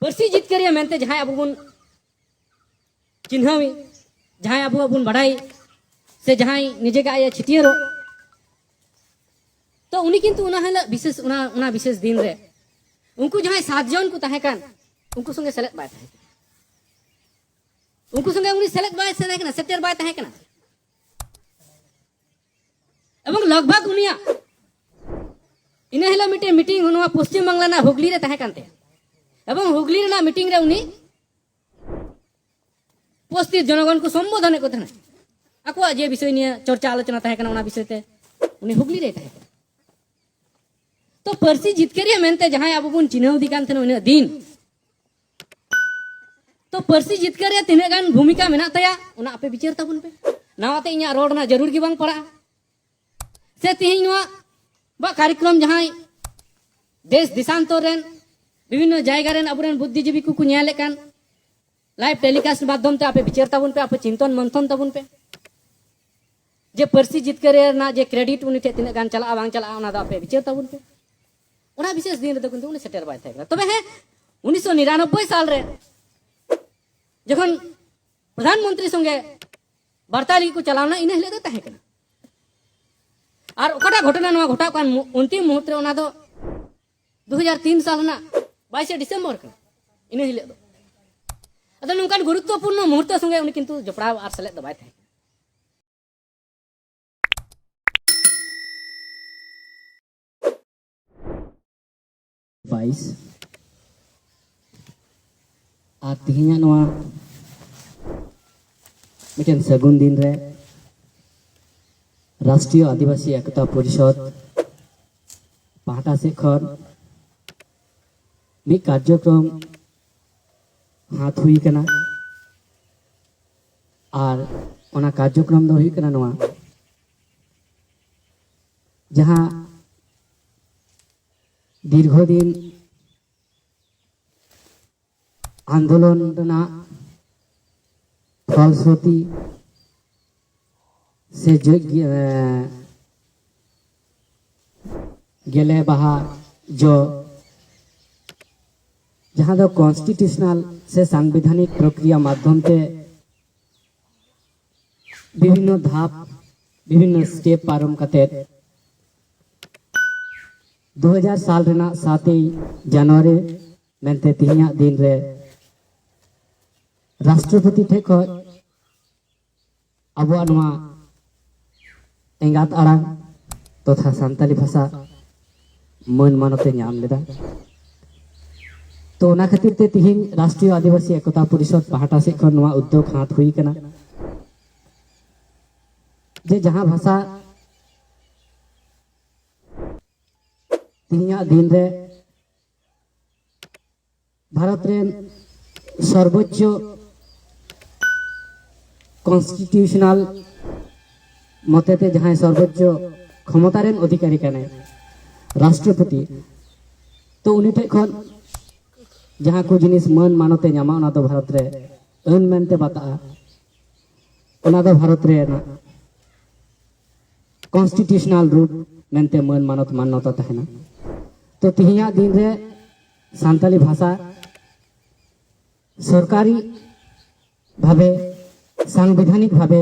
पर्सी जितकरिया मेनते जहां अब बन चिन्हावी जहां अब बन बढ़ाई से जहां निजे का आया छिटियरो तो उनी किंतु उना हला विशेष उना विशेष दिन रे उनको जहां 7 जन को तहे कान उनको संगे सेलेक्ट बाय तहे उनको संगे उनी सेलेक्ट बाय से ना सेक्टर बाय तहे कना एवं लगभग उनिया इना हला मिटे मीटिंग होनवा पश्चिम बांग्ला ना हुगली रे तहे कानते एवं हुगली ना मीटिंग रे उनी उपस्थित जनगण को संबोधन को तहे अकुआ जे विषय निया चर्चा आलोचना तहे कना उना विषय ते उनी हुगली रे तहे तो पर्सी जितकरिया मेनते जहां अब बन चिन्हव दिकान थे उन्हें दिन तो पर्सी जितकरिया तिने गान भूमिका मेना तया उना आपे विचार ताबुन पे नावाते इया रोड ना जरूर की बांग पड़ा से तिहिन नवा बा कार्यक्रम जहां देश दिशांतर रेन विभिन्न जायगा रेन अबरेन बुद्धिजीवी को न्याले कान लाइव टेलीकास्ट माध्यम ते आपे विचार ताबुन पे आपे चिंतन मंथन ताबुन पे जे पर्सी जितकरिया ना जे क्रेडिट उनी थे तिने गान चला बांग चला उना दा आपे विचार ताबुन पे उना विशेष दिन रे किंतु उनी सेटर बाय थाकना तबे है 1999 साल रे जखन प्रधानमंत्री संगे वार्ताली को चलावना इने हले दो तहे कना और ओकटा घटना नवा घटा कान अंतिम मुहूर्त रे उना दो 2003 साल ना 22 डिसेंबर का इने हले दो अदो नोकान गुरुत्वपूर्ण मुहूर्त संगे उनी किंतु जपड़ाव आर सेलेद दो बाय थाके 22 आ तिहिया नवा मिटन सगुन दिन रे राष्ट्रीय आदिवासी एकता परिषद पाहटा से खन मी कार्यक्रम हाथ हुई कना और ओना कार्यक्रम दो हुई कना नवा जहां दीर्घदिन आंदोलन फलश्रुति से गेले बहा जो जहां दो कॉन्स्टिट्यूशनल से संवैधानिक प्रक्रिया माध्यम से विभिन्न धाप विभिन्न स्टेप पारम कते 2000 साल रेना 7 जनवरी मेनते तिहिया दिन रे राष्ट्रपति ठे खो अब एंगात आड़ांग तथा सान्ताली भाषा मन मानते नाम लेदा तो ना खातिर ते तिहिन राष्ट्रीय आदिवासी एकता परिषद पाहटा से खन नवा उद्योग हाथ हुई कना जे जहां भाषा तिहिया दिन रे भारत रे सर्वोच्च कॉन्स्टिट्यूशनल मतते जहां सर्वोच्च क्षमता रेन अधिकारी कने राष्ट्रपति तो उनी ठे खन जहां को जिनिस मन मानते नामा उना दो भारत रे अन मेनते बाता उना दो भारत रे ना कॉन्स्टिट्यूशनल रूट मेनते मन मानत मान्यता तहना तो तिहिया दिन रे सान्ताली भाषा सरकारी भावे संवैधानिक भावे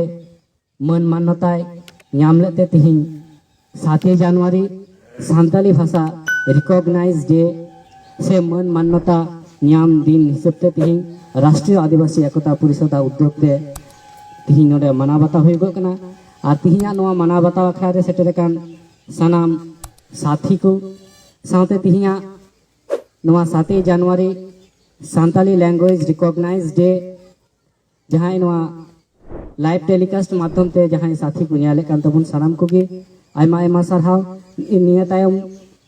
मन मान्यताय नाम लेते तिहिन 7 जनवरी सान्ताली भाषा रिकॉग्नाइज डे से मन मान्यता नाम दिन हिसाबते तिहिन राष्ट्रीय आदिवासी एकता परिषद उद्योग ते तिहिन नोडे माना बाता हुई गो कना आ तिहिया नोआ माना बाता अखड़ा रे सेटेर कान सनाम साथी को साथे तिहिया नोआ 7 जनवरी सान्ताली लैंग्वेज रिकॉग्नाइज डे जहां नोआ लाइव टेलीकास्ट माध्यम ते जहां साथी को न्याले कान तबुन सनाम को गे आयमा आयमा सरहाव निया तायम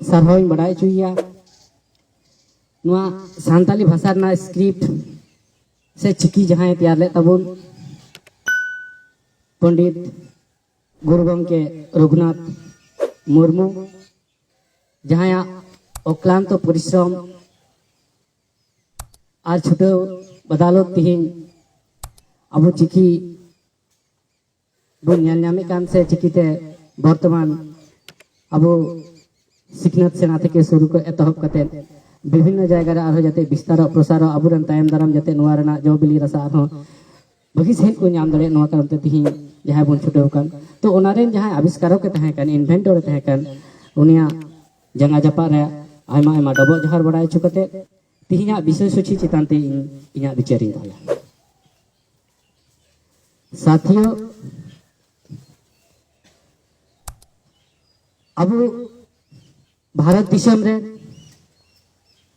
सरहाव बड़ाई चुइया नोआ सान्ताली भाषा ना स्क्रिप्ट से चिकी जहां तैयार ले तबुन पंडित गुरु गंके रघुनाथ मुर्मू जहां अक्लांत परिश्रम आज छुटे बदालत तिहिन अब चिकी बन नामे कान से चिकीते वर्तमान अब सिखनत सेना थे शुरू को एतहब कते विभिन्न जगह रे आरो जाते विस्तार प्रसार अबुरन तायम दाराम जाते नोआ रेना जो बिली रसा आरो बगी सहित को नाम दड़े नोआ कारण ते तिही जहां बन छुटेव कान तो ओनारेन जहां आविष्कारक के तहे कान इन्वेंटर तहे कान उनिया जंगा जपा रे आयमा आयमा डबो जहर बड़ाय चुकते तिहिया विषय सूची चितान ते इnya बिचारी दया साथियों अब भारत दिशम रे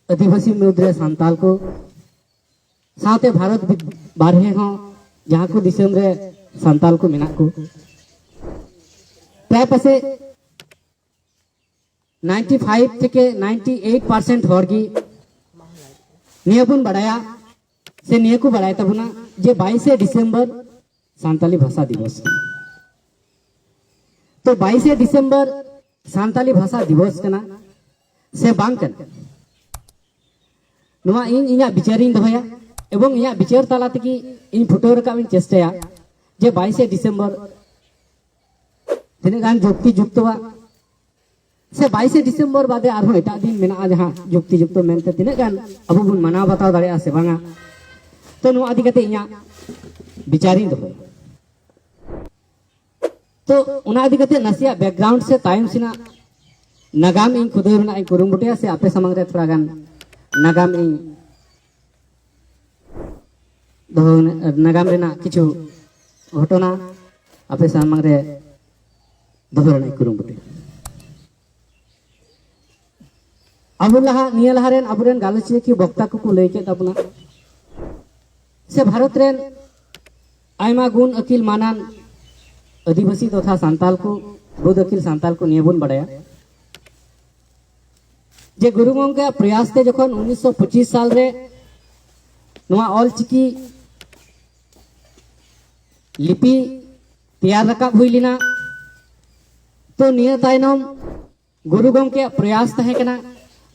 आदिवासी मुद्रे सांताल को साथे भारत बारहे हो जहां को दिसम रे सांताल को मेना को प्राय पासे 95 থেকে 98% हॉर्गी नियबुन बढ़ाया से निय को बढ़ाया तबुना जे 22 दिसंबर सांताली भाषा दिवस तो 22 दिसंबर सांताली भाषा दिवस कना से बांग कन नोआ इन इना विचारिन दहया एवं इना विचार ताला तकी इन फुटो रका इन चेष्टाया जे 22 दिसंबर तिने गान जुक्ति जुक्तवा से 22 दिसंबर बादे आरो एटा दिन मेना जहां जुक्ति जुक्त मेनते तिने गान अब बुन मना बताव दाड़े से बांगा तो नो आदि कते इना विचारिन दो तो उना आदि कते नसिया बैकग्राउंड से टाइम सिना नगाम इन खुदेरना इन कुरुमुटिया से आपे समंग रे थोड़ा गान नगाम इन दो नगाम रेना किछु घटना आपे समंग रे दोहरना कुरुमुटिया अबुल्लाहा नियलहारेन अबुरेन गालचिया की वक्ता को लय के तबना से भारत रेन आयमा गुण अकिल मानान आदिवासी तथा सांताल को बुद्ध अकिल सांताल को नियबुन बढ़ाया जे गुरु गंगा प्रयास ते जखन 1925 साल रे नोआ ऑल चिकी लिपि तैयार रकाब हुई लिना तो निय तायनम गुरु गंगा प्रयास तहे कना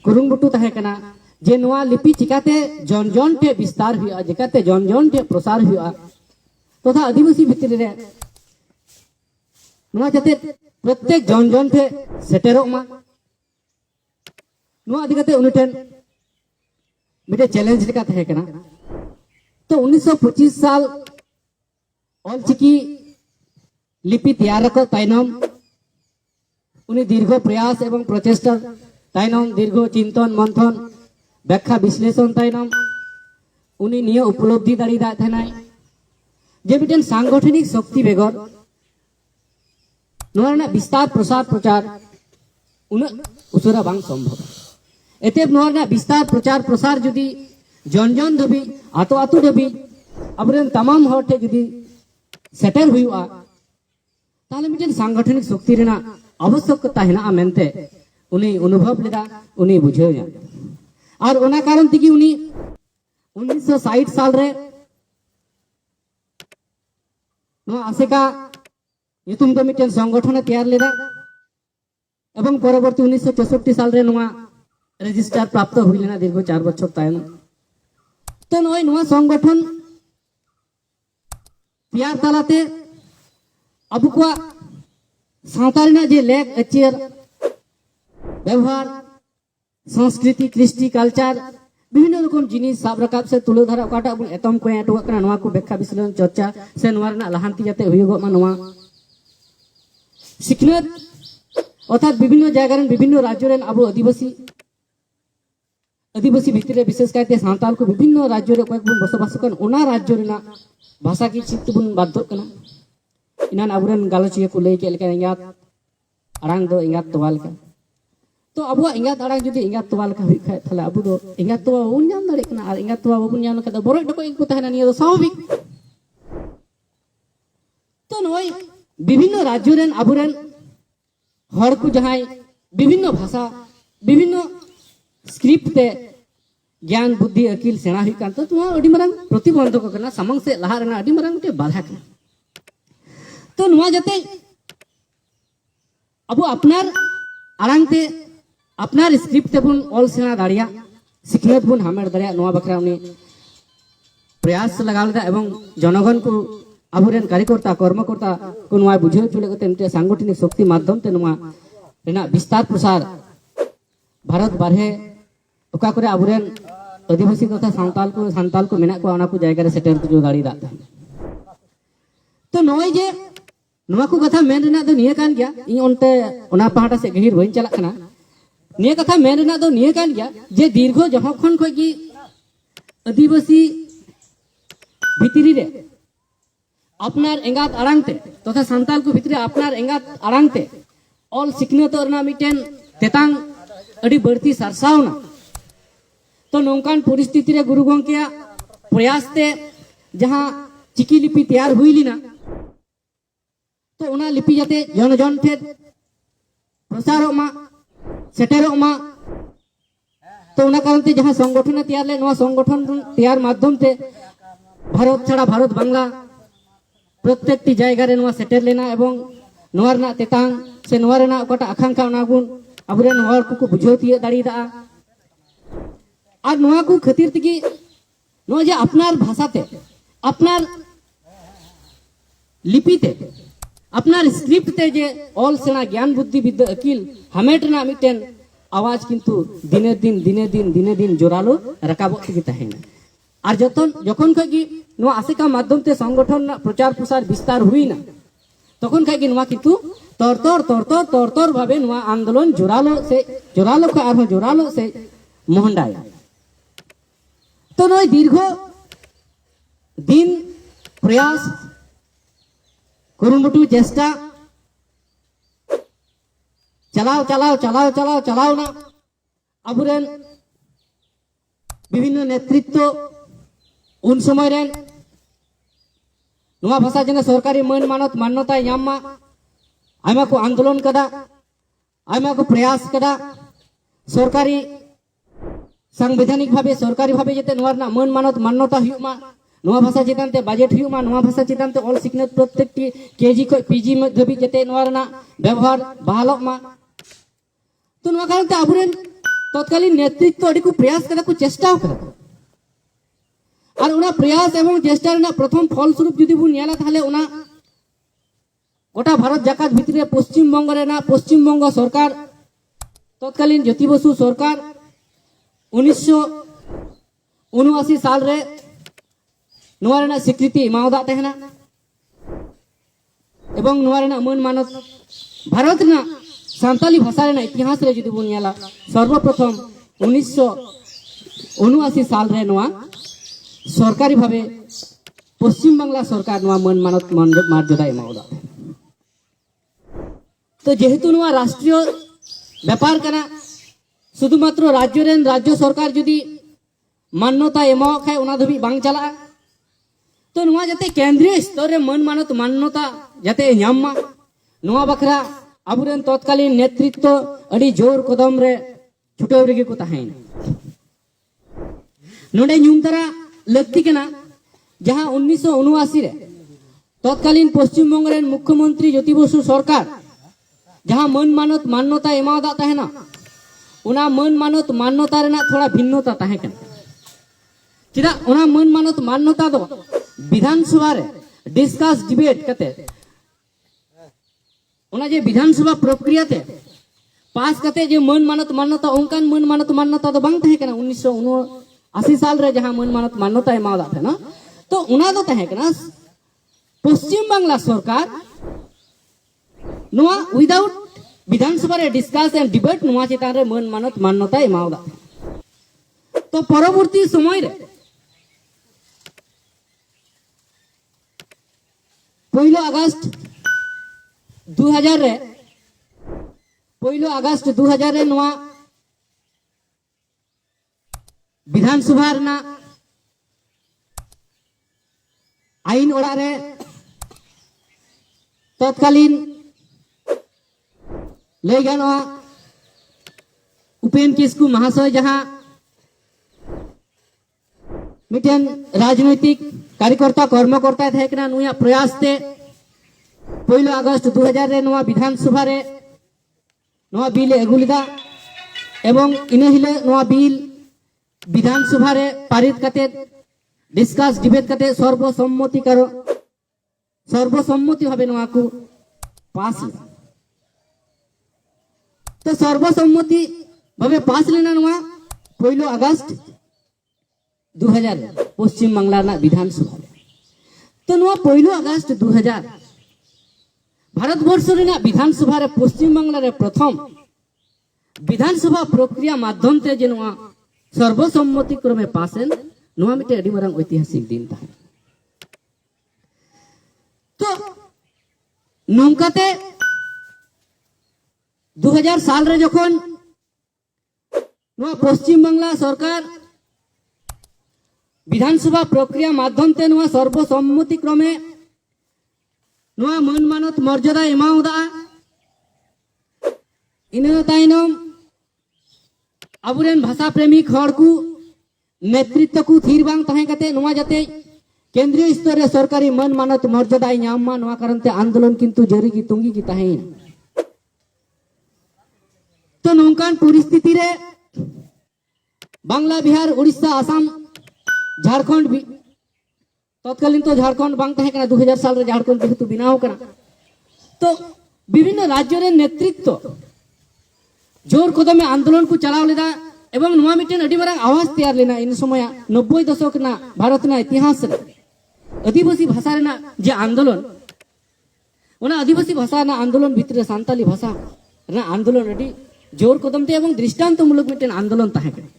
कुरुंगुटू तहे कना जे नोआ लिपि चिकाते जन जन टे विस्तार हुआ जिकाते जन जन टे प्रसार हुआ तथा आदिवासी भितर रे नोआ जाते प्रत्येक जन जन टे सेटेरोग मा नोआ दिगते उनिटेन मिटे चैलेंज लेका तहे कना तो 1925 साल ऑल चिकी लिपि तैयार रको ताइनम उनी दीर्घ प्रयास एवं प्रचेष्टा ताइनम दीर्घ चिंतन मंथन व्याख्या विश्लेषण ताइनम उनी निय उपलब्धि दाड़ी दा थनाय जे बिटेन सांगठनिक शक्ति बेगर नोना विस्तार प्रसार प्रचार उन उसरा बांग संभव एते नोना विस्तार प्रचार प्रसार जुदी जन जन दबी आतो आतो दबी अबरेन तमाम हर टे जुदी सेटल हुआ ताले मिटेन सांगठनिक शक्ति रेना आवश्यकता हेना मेनते उनी अनुभव लेदा उनी बुझेव या और ओना कारण तिकी उनी 1960 साल रे नो आसेका युतुम तो मिटेन संगठन तैयार लेदा एवं परवर्ती 1964 साल रे नोआ रजिस्ट्रार प्राप्त हुई लेना दीर्घ 4 बछर तायन तो नोय नोआ संगठन तैयार तालाते अब को सावतालना जे लेग अचेर व्यवहार संस्कृति कृष्टि कल्चर विभिन्न रकम जिनिस साब रकाब से तुलो धारा ओकाटा बुन एतम को एटो कना नोआ को व्याख्या विश्लेषण चर्चा से नोआ रना लहांति जाते हुईगो मा नोआ सिखनत अर्थात विभिन्न जगह रेन विभिन्न राज्य रेन अब आदिवासी भितर विशेष कायते सांताल को विभिन्न राज्य रे कोक बुन बसबास कन ओना राज्य रेना भाषा की चित्त बुन बाध्य कना इनान अबुरेन गालचिया को लय के लेका इंगात अड़ांग दो इंगात तवाल का तो अब इंगात अड़ांग जुदी इंगात तवाल का हुई खाय थाले अबु दो इंगात तवा उन नाम दाड़े कना और इंगात तवा बबुन नाम का बरोय डको इनको तहना नियो स्वाभाविक तो नय विभिन्न राज्य रेन अबुरेन हर को जहाय विभिन्न भाषा विभिन्न स्क्रिप्ट ते ज्ञान बुद्धि अकिल सेना हुई कान तो अडी मरंग प्रतिबंधक कना समंग से लहा रेना अडी मरंग ते बाधा कना तो नुआ जाते अब अपनार आरांग ते अपनार स्क्रिप्ट ते बुन ऑल सेना दाड़िया सिखनत बुन हामेर दाड़िया नुआ बखरा उनी प्रयास लगालदा एवं जनगण को अबुरेन कार्यकर्ता कर्मकर्ता को नुआ बुझे चुले कते मिटे सांगठनिक शक्ति माध्यम ते नुआ रेना विस्तार प्रसार भारत बारहे ओका करे अबुरेन आदिवासी तथा सांताल को मेना को ओना को जायगा रे सेटर को जो दाड़ी दा तो नय जे नवा को कथा मेन रेना दो निया कान गया इन ओनते ओना पहाटा से गहिर बइन चला कना निया कथा मेन रेना दो निया कान गया जे दीर्घ जहां खन खय की आदिवासी भितरी रे अपनार एंगात आड़ांगते तथा सांताल को भितरी अपनार एंगात आड़ांगते ऑल सिकनत रना मिटेन तेतांग अड़ी बढ़ती सरसावना तो नौकान परिस्थिति रे गुरु गंकेया प्रयास ते जहां चिकी लिपि तैयार हुई लीना तो उना लिपि जाते जन जन ठे प्रसारों मा सेटेरों मा तो उना कारण ते जहां संगठन तैयार ले नवा संगठन तैयार माध्यम ते भारत छाड़ा भारत बांग्ला प्रत्येक टी जायगा रे नवा सेटर लेना एवं नवा रना तेतांग से नवा रना ओकाटा आकांक्षा ओना गुण अबुरेन हर को बुझाव तिये दाड़ी दा और नवा को खातिर तगी नवा जे अपनार भाषा ते अपनार लिपि ते अपनार स्क्रिप्ट ते जे ऑल सेना ज्ञान बुद्धि विद्या अकिल हमेटना मिटेन आवाज किंतु दिने दिन जोरालो रकाबो तगी तहेना और जखन खगी नवा आसेका माध्यम ते संगठन प्रचार प्रसार विस्तार हुईना तखन खगी नवा किंतु तोर भावे नवा आंदोलन जोरालो को आरो जोरालो से मोहनडाय तो नय दीर्घ दिन प्रयास कुरुमुटु चेष्टा चलाओ ना अबुरेन विभिन्न नेतृत्व उन समय रेन नवा भाषा जने सरकारी मान मानत मान्यता नामा आयमा को आंदोलन कदा आयमा को प्रयास कदा सरकारी संवैधानिक भावे सरकारी भावे जते नवा ना मान मानत मान्यता हुमा नवा भाषा चितान ते बजेट हुमा नवा भाषा चितान ते ऑल सिकनेत प्रत्येक टी केजी को पीजी में धबी जते नवा ना व्यवहार बहालोक मा तो नवा कारण ते अबुरेन तत्कालीन नेतृत्व अडी को प्रयास कदा को चेष्टा कदा और उना प्रयास एवं चेष्टा रेना प्रथम फल स्वरूप जुदी बुन नेला ताहले उना गोटा भारत जाकात भितरे पश्चिम बंग रेना पश्चिम बंग सरकार तत्कालीन ज्योति बसु सरकार 1979 साल रे नवा रेना स्वीकृति इमावदा तहना एवं नवा रेना मान मानत भारत रेना सांताली भाषा रेना इतिहास रे जुदी बुन नेला सर्वप्रथम 1979 साल रे नवा सरकारी भावे पश्चिम बांग्ला सरकार नवा मान मानत मर्यादा इमावदा तो जेहेतु नवा राष्ट्रीय व्यापार करना शुधुमात्र राज्य सरकार जुदी मान्यता एमा खाय उना धबी बांग चला तो नवा जाते केंद्रीय स्तर रे मान मानत मान्यता जाते नामा नवा बखरा अबुरेन तत्कालीन नेतृत्व अड़ी जोर कदम रे छुटाव रेगे को ताहेन नोडे न्यूम तरा लगती के ना जहां 1979 रे तत्कालीन पश्चिम बंग रे मुख्यमंत्री ज्योति बसु सरकार जहां मन मानत मान्यता एमादा तहना उना मन मानत मान्यता रेना थोड़ा भिन्नता तहे कन चिदा उना मन मानत मान्यता दो विधानसभा रे डिस्कस डिबेट कते उना जे विधानसभा प्रक्रिया ते पास कते जे मन मानत मान्यता उनकान मन मानत मान्यता दो बांग तहे कना 1979 साल रे जहां मन मानत मान्यता एमादा तहना तो उना दो तहे कना पश्चिम बांग्ला सरकार नोआ विदाउट विधानसभा रे डिस्कस एंड डिबेट नोआ चितान रे मन मानत मान्यता एमावदा तो परवर्ती समय रे पहिलो अगस्त 2000 रे नोआ विधानसभा रेना आईन ओड़ा रे तत्कालीन ले गाना उपेन किस्कू महाशय जहां मिटेन राजनैतिक कार्यकर्ता कर्मकर्ता थे कना नुया प्रयास ते 1 अगस्त 2000 रे नवा विधानसभा रे नवा बिल एगुलिदा एवं इने हिले नवा बिल विधानसभा रे पारित कते डिस्कस डिबेट कते सर्वसम्मति भावे नवा को पास तो सर्वसम्मति भावे पास लेना नवा 1 अगस्त 2000 पश्चिम बांग्ला ना विधानसभा तो 1 अगस्त 2000 भारत वर्ष विधानसभा रे पश्चिम बांग्ला रे प्रथम विधानसभा प्रक्रिया माध्यम ते जे सर्वसम्मति क्रमे पासेन मिटे अडी मारंग ऐतिहासिक दिन ताहे तो नौकाते 2000 साल रे जखन पश्चिम बांग्ला सरकार विधानसभा प्रक्रिया माध्यम ते सर्वसम्मति क्रमे मन मानत मर्यादा एमाउदा इन तायनम अबुरेन भाषा प्रेमिक हर को नेतृत्व को थीर बांग तहे कते नुआ जाते केंद्रीय स्तर रे सरकारी मन मानत मर्यादा नाम मा नुआ कारण ते आंदोलन किंतु जरी की तुंगी की तहे तो नौकान परिस्थिति रे बांग्ला बिहार उड़ीसा आसाम झारखंड भी तत्कालीन तो झारखंड बांग तहे कना 2000 साल रे झारखंड जेहेतु बिनाव कना तो विभिन्न राज्य रे नेतृत्व जोर कदमे आंदोलन को चलाव लेदा एवं नुआ मिटेन अडी मारंग आवाज तैयार लेना इन समय 90 दशक ना भारत ना इतिहास रे आदिवासी भाषा रे ना जे आंदोलन ओना आदिवासी भाषा ना आंदोलन भितर सांताली भाषा ना आंदोलन अडी जोर कदम ते एवं दृष्टांतमूलक मिटेन आंदोलन ताहे कना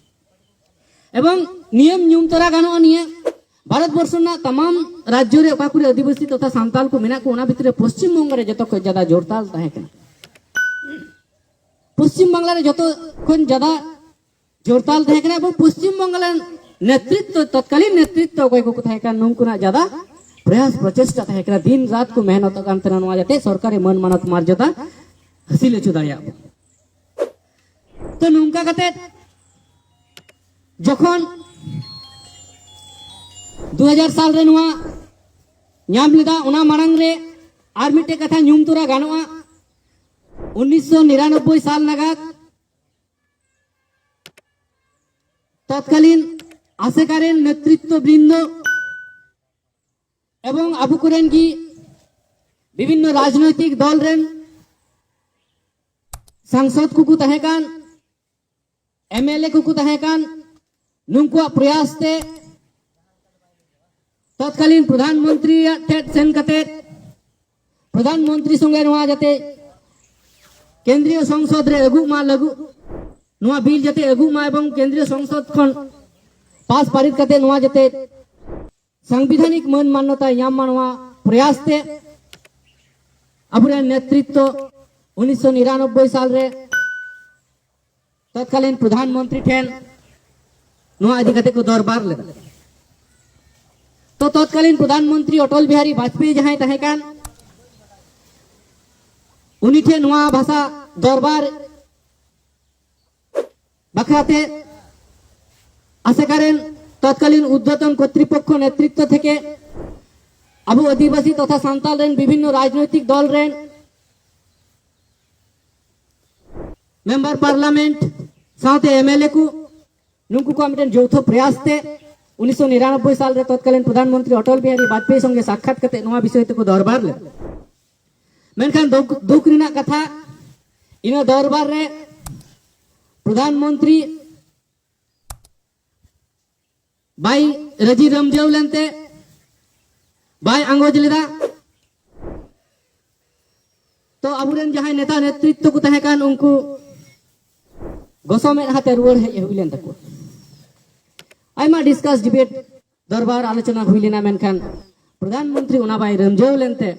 एवं नियम न्यूम तरा गानो निये भारत वर्ष ना तमाम राज्य रे ओकाकुरे आदिवासी तथा सांताल को मेना को ओना भितर पश्चिम बंग रे जतो को ज्यादा जोरताल ताहे कना पश्चिम बांग्ला रे जतो खन ज्यादा जोरताल तहे कना एवं पश्चिम बांग्ला नेतृत्व तत्कालीन नेतृत्व कोई को तहे कना नुंकुना ज्यादा प्रयास प्रचेष्टा तहे कना दिन रात को मेहनत कान तना नवा जाते सरकारी मन मानत मर्यादा हासिल हचु दाड़िया तो नुंका कते जखन 2000 साल रे नुआ ᱧᱟᱢ लेदा ओना मारंग रे आर मिटे कथा ᱧᱩᱢ तोरा गानोआ 1999 साल नागाद तत्कालीन आसेकारेन नेतृत्व वृंद एवं आबुकुरेन की विभिन्न राजनैतिक दल रेन सांसद को तहेकान एमएलए को तहेकान नुंकुआ प्रयास ते तत्कालीन प्रधानमंत्री सेन कते प्रधानमंत्री संगे नवा जाते केंद्रीय संसद रे अगु मा लगु नुआ बिल जाते अगु मा एवं केंद्रीय संसद खन पास पारित कते नुआ जाते संवैधानिक मन मान्यता याम मानवा प्रयास ते अबुरे नेतृत्व 1999 साल रे तत्कालीन प्रधानमंत्री ठेन नुआ इदी कते को दरबार ले तो तत्कालीन प्रधानमंत्री अटल बिहारी वाजपेयी जहां तहेकान उनी ठे नुआ भाषा दरबार बखराते आसेकारेन तत्कालीन उद्यतन कर्तृपक्ष नेतृत्व थेके अबु आदिवासी तथा सांताल रेन विभिन्न राजनैतिक दल रेन मेंबर पार्लियामेंट साथे एमएलए को नुंकु को मिटेन यौथ प्रयास ते 1999 साल रे तत्कालीन प्रधानमंत्री अटल बिहारी वाजपेयी संगे साक्षात कते नुआ विषय ते को दरबार ले मेनखान दुख रिना कथा इन दरबार रे प्रधानमंत्री बाई रजी रमजेव लेनते बाई आंगोज लेदा तो अबुरेन जहां नेता नेतृत्व को तहेकान उनको गोसमे हाते रुवर हे हुइलेन तको आइमा डिस्कस डिबेट दरबार आलोचना हुइलेना मेनखान प्रधानमंत्री उना बाई रमजेव लेनते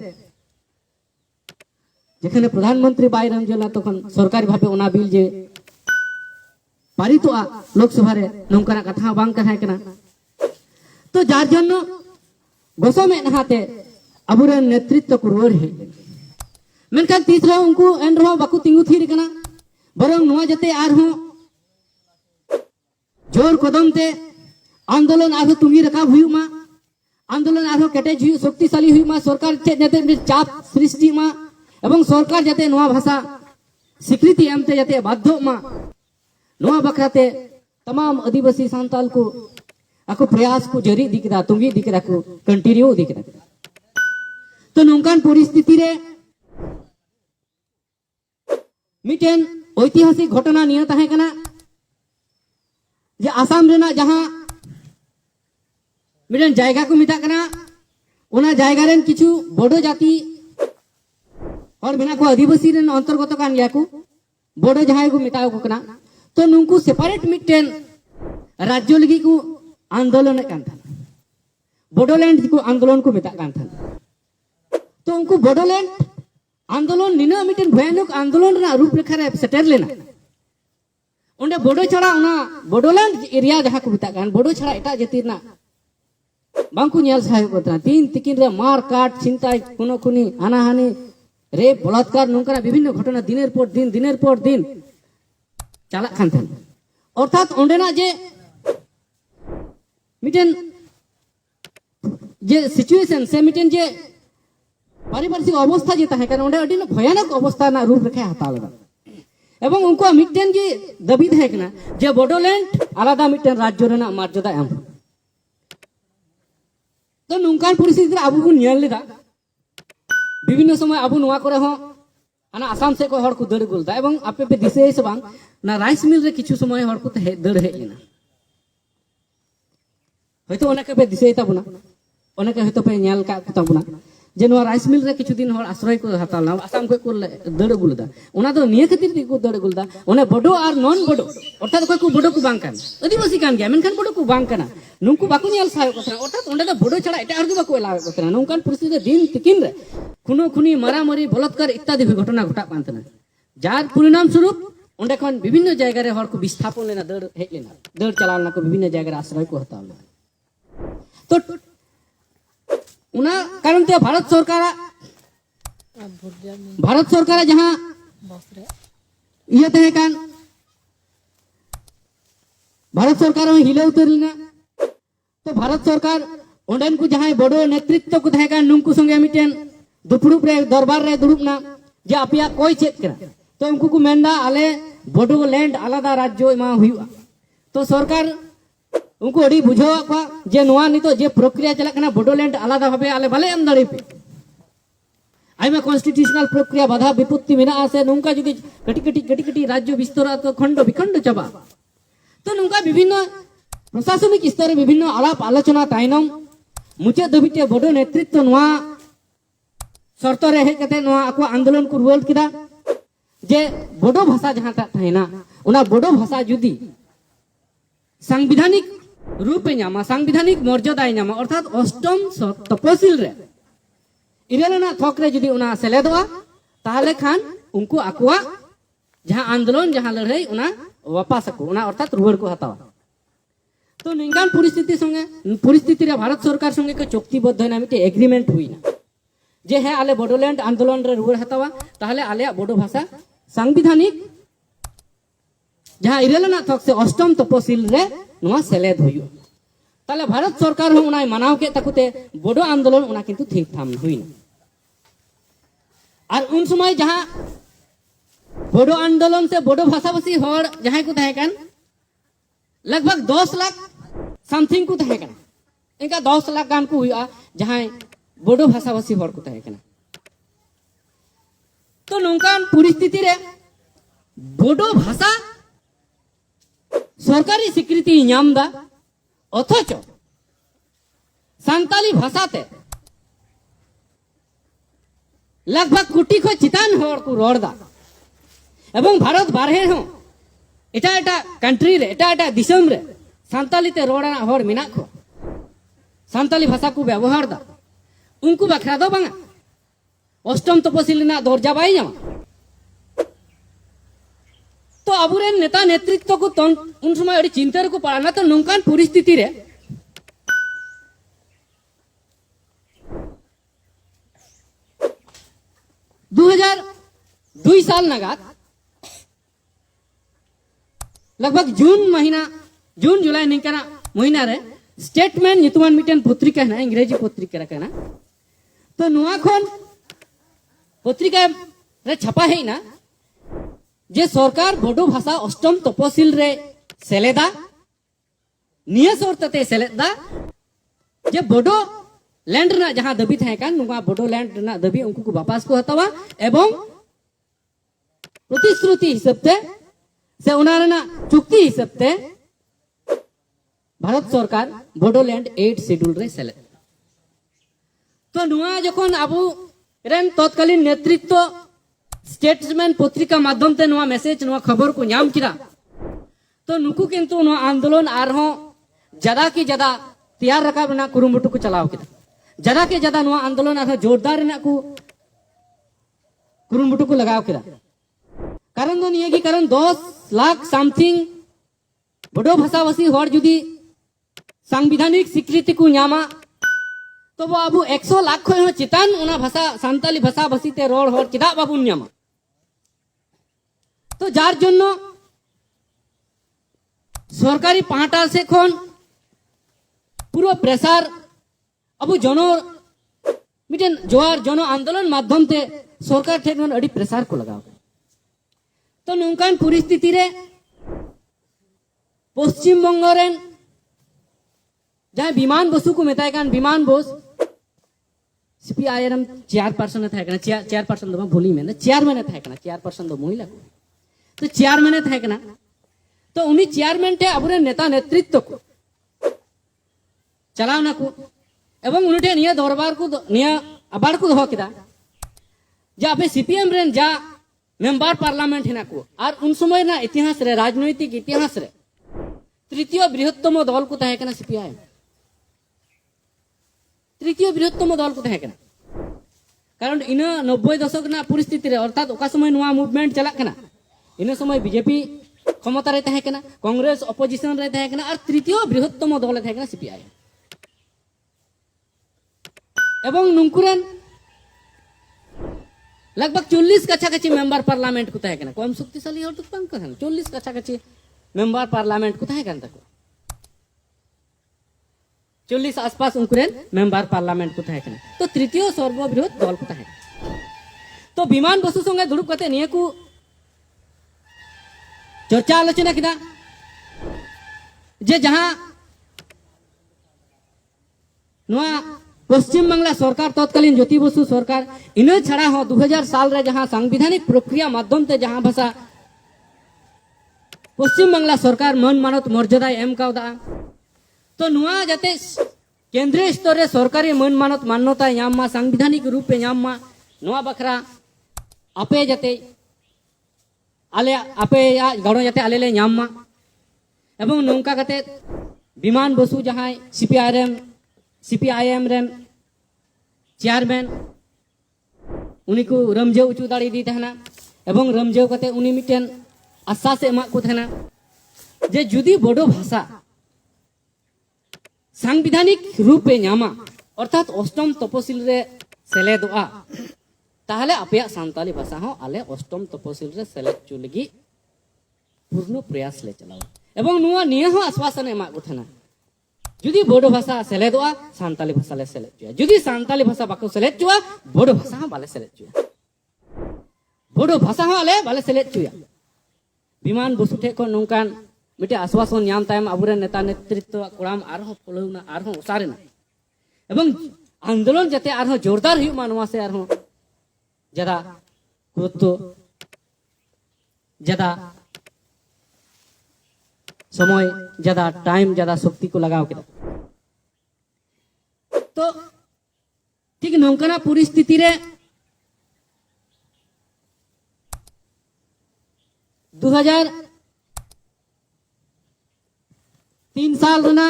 जेखने प्रधानमंत्री बाई रमजेला तखन सरकारी भावे उना बिल जे पारितोआ लोकसभा रे नौकाना कथा बांग कथा कना तो जार जन्नो गोसमे नहाते अबुरेन नेतृत्व को रुवर हे मेनखान तीसरा उनको एन रहो बाकु तिंगु थीर कना बरंग नुआ जते आर हो जोर कदम ते आंदोलन आरो तुंगी रखा हुयुमा आंदोलन आरो केटेज हुयु शक्तिशाली हुयुमा सरकार चे जते चाप सृष्टि मा एवं सरकार जते नुआ भाषा स्वीकृति एमते जते बाध्य मा नुआ बखराते तमाम आदिवासी सांताल को ako प्रयास को जरी दिकरा तुंगी दिकरा को कंटिन्यू दिकरा तो नौकान परिस्थिति रे मिटेन ऐतिहासिक घटना निया तहे कना जे आसाम रेना जहां मिडन जायगा को मिता कना उना जायगा रेन किछु बोडो जाति और मेना को आदिवासी रेन अंतर्गत कान गया को बोडो जहां को मिता को कना तो नुंकु सेपरेट मिटेन राज्य लगी को आंदोलन कान था बोडोलैंड को आंदोलन को मिता कान था तो उनको बोडोलैंड आंदोलन निना मिटेन भयानक आंदोलन ना रूपरेखा रे सेटर लेना उन्हें बोडो छड़ा उना बोडोलैंड एरिया जहां को मिता कान बोडो छड़ा एटा जाति ना बांकु ᱧᱮᱞ ᱥᱟᱦᱟᱭ ᱠᱚᱛᱨᱟ तीन तिकिन रे मार काट चिंता कोनो खुनी हानाहानी रेप बलात्कार नोंकरा विभिन्न घटना दिनेर पर दिन चाला खान थान अर्थात ओंडेना जे मिटेन जे सिचुएशन से मिटेन जे पारिपार्श्विक अवस्था जे ताहे कारण ओंडे अडी भयानक अवस्था ना रूप रेखा हताव लगा एवं उनको मिटेन जे दाबी थाहे कना जे बोडोलैंड आलादा मिटेन राज्य रेना मर्यादा एम तो नौकान परिस्थिति रे आबु बुन लेदा विभिन्न समय आबु नोआ करे हो आना आसाम से को हर को दड़ गुलदा एवं आपे पे दिसे से बांग ना राइस मिल रे किछु समय हर को दड़ हे लेना होयतो ओना के पे दिसे ताबुना ओना के होयतो पे नेल का ताबुना जे नो राइस मिल रे किछु दिन हर आश्रय को हतालना आसाम को दड़ गुलदा ओना तो निये खातिर को दड़ गुलदा ओने बडो और नॉन बडो अर्थात कोई को बडो को बांग कान आदिवासी कान गया मेनखान बडो को बांग काना नुंकु बाकु ᱧᱮᱞ सायो कथरा अर्थात ओंडे दा बडो छड़ा एटा हरगु बाकु एलावे कथरा नौकान परिस्थिति दिन तिकिन रे खुनो खुनी मारामारी बलात्कार इत्यादि घटना घटा कानतना जार परिणाम स्वरूप ओंडे खन विभिन्न जायगा रे हर को विस्थापन लेना दड़ हे लेना दड़ चलालना को विभिन्न जायगा रे आश्रय को हतालना तो उना कारण ते भारत सरकार जहां ये तहे कान भारत सरकार में हिले उतर लेना तो भारत सरकार ओंडेन को जहां बड़ो नेतृत्व को तहे कान नुंकु संगे मिटेन दुपुड़ुप रे दरबार रे दुड़ुप ना जे आपिया कोई चेक करा तो उनको को मेंदा आले बड़ो लैंड आलादा राज्य मा हुआ तो सरकार उनको अड़ी बुझावा को जे नोआ नितो जे प्रक्रिया चला कना बोडोलैंड आलादा भाबे आले भले एम दाड़ी पे आइमा कॉन्स्टिट्यूशनल प्रक्रिया बाधा विपत्ति मेना आसे नुंका जुदी कटी राज्य विस्तार तो खंड विखंड चबा तो नुंका विभिन्न प्रशासनिक स्तर विभिन्न आलाप आलोचना तायनम मुचे दबिते बोडो नेतृत्व नोआ शर्त रे हे कते नोआ आको आंदोलन को रुवाल किदा जे बोडो भाषा जहां थायना उना बोडो भाषा जुदी संवैधानिक रूप नामा संवैधानिक मर्यादा नामा अर्थात अष्टम तपसिल रे इरेलना थक रे जुदी उना सेलेदवा ताहले खान उनको आकुआ जहां आंदोलन जहां लड़ाई उना वापस को उना अर्थात रुवाड़ को हतावा तो निंगान परिस्थिति रे भारत सरकार संगे को चुक्तिबद्ध ना मिटे एग्रीमेंट हुईना जे है आले बोडोलैंड आंदोलन रे रुवाड़ हतावा ताहले आले बोडो भाषा संवैधानिक जहां इरेलना थक से अष्टम तपसिल रे नोआ सेलेद हुई ताले भारत सरकार हो उनाय मानाव के तकुते बोडो आंदोलन उना किंतु ठीक थाम हुईना और उन समय जहां बोडो आंदोलन से बोडो भाषाभाषी हर जहां को तहे कान लगभग 10 लाख समथिंग को तहे कान इनका 10 लाख गान को हुआ जहां बोडो भाषाभाषी हर को तहे कान तो नौकान परिस्थिति रे बोडो भाषा सरकारी स्वीकृति नामदा अथच सांताली भाषाते लगभग कोटी को चितान हर को रोड़दा एवं भारत बारहे हो एटा एटा कंट्री रे एटा एटा दिसम रे सांताली ते रोड़ा हर मिना को सांताली भाषा को व्यवहार दा उनको बखरा दो बांगा अष्टम तपसिल ना दर्जा बाई जामा तो अबुरेन नेता नेतृत्व को उन समय अड़ी चिंता को पड़ाना तो नौकान परिस्थिति रे 2002 साल नागात लगभग जून जुलाई निकना महीना रे स्टेटमेंट नितुमान मिटन पत्रिका है इंग्रेजी पत्रिका कहना तो नुआ खन पत्रिका रे छपा है ना जे सरकार बोडो भाषा अष्टम तपसिल रे सेलेदा निया शर्तते सेलेदा जे बोडो लैंड ना जहां दबी थे कान नुआ बोडो लैंड ना दबी उनको को वापस को हतावा एवं प्रतिश्रुति हिसाब से उना चुक्ति हिसाब से भारत सरकार बोडोलैंड 8 शेड्यूल रे सेलेद तो नुआ जखन आबू रेन तत्कालीन नेतृत्व स्टेटसमैन पत्रिका माध्यम ते नुआ मैसेज नुआ खबर को नाम किरा तो नुकु किंतु नुआ आंदोलन आरहों ज्यादा की ज्यादा तैयार रकाब ना कुरुमुटु को चलाव किदा ज्यादा के ज्यादा नुआ आंदोलन आरहों जोरदार ना को कुरुमुटु को लगाव किदा कारण दो निये की कारण 10 लाख समथिंग बड़ो भाषाभाषी हर जुदी संविधानिक स्वीकृति को नामा तो वो अब 100 लाख खो चितान उना भाषा सान्ताली भाषा भाषी ते रोड हर चिदा बाबू नामा तो जार जन्नो सरकारी पाहटा से खन पूरा प्रेसार अब जनो मिटेन जोर जनो आंदोलन माध्यम ते सरकार ठेकन अड़ी प्रेसार को लगाव तो नौकान परिस्थिति रे पश्चिम बंग रेन जहाँ विमान बसु को मेताय कान विमान बस सीपीआईएम चेयरपर्सन था कना चेयरपर्सन दो भूली में चेयरमैन था कना चेयरपर्सन दो महिला को तो चेयरमैन था कना तो उन्हीं चेयरमैन टे अबुरे नेता नेतृत्व को चलावना को एवं उन्हें निया दरबार को निया अबार को दो किदा जा अपे सीपीएम रेन जा मेंबर पार्लियामेंट हिना को और उन समय ना इतिहास रे राजनैतिक इतिहास रे तृतीय बृहत्तम दल को तहे कना सीपीआईएम तृतीय बृहत्तम दल को तहे कना कारण इन 90 दशक ना परिस्थिति रे अर्थात ओका समय नुआ मूवमेंट चला कना इन समय बीजेपी क्षमता रे तहे कना कांग्रेस अपोजिशन रे तहे कना और तृतीय बृहत्तम दल तहे कना सीपीआईएम एवं नुंकुरन लगभग 40 कछा-कछी मेंबर पार्लियामेंट को तहे कना कम शक्तिशाली और तुक पंक 40 कछा-कछी मेंबर पार्लियामेंट को तहे कना 40 आसपास उनकुरेन मेंबर पार्लियामेंट को तहे कना तो तृतीय सर्वबृहत दल को तहे तो विमान बसु संगे दुड़ुब कते निये को चर्चा आलोचना किदा जे जहां नुआ पश्चिम बांग्ला सरकार तत्कालीन ज्योति बसु सरकार इन छड़ा हो 2000 साल रे जहां संवैधानिक प्रक्रिया माध्यम ते जहां भाषा पश्चिम बांग्ला सरकार मन मानत मर्यादा एम काउदा तो नुआ जाते केंद्रीय स्तर रे सरकारी मन मानत मान्यता यामा संवैधानिक रूप पे यामा नुआ बखरा आपे जाते आले आपे या गड़ो जाते आले ले यामा एवं नौका कते विमान बसु जहां सीपीआईएम रेन चेयरमैन उनी को रमझे उचू दाड़ी दी तहना एवं रमझे कते उनी मिटेन आशा से एमा को तहना जे जुदी बड़ो भाषा संवैधानिक रूप पे नामा अर्थात अष्टम तपसिल रे सेलेदोआ ताहले आपे सान्ताली भाषा हो आले अष्टम तपसिल रे सेलेद चु लगी पूर्ण प्रयास ले चलाओ एवं नुआ निये हो आश्वासन एमा को तहना जुदी बोडो भाषा सेलेदोआ सान्ताली भाषा ले सेलेद चुया जुदी सान्ताली भाषा बाको सेलेद चुआ बोडो भाषा हो बाले सेलेद चुया बोडो भाषा हो आले बाले सेलेद चुया विमान बसु ठे को नौकान मिटे आश्वासन नाम तायम अबुरे नेता नेतृत्व कोड़ाम आरहो फलोना आरहो उसारेना एवं आंदोलन जते आरहो जोरदार हुई मानवा से आरहो जदा गुरुत्व जदा समय ज्यादा टाइम ज्यादा शक्ति को लगाव के तो ठीक नौकना परिस्थिति रे 2003 साल रना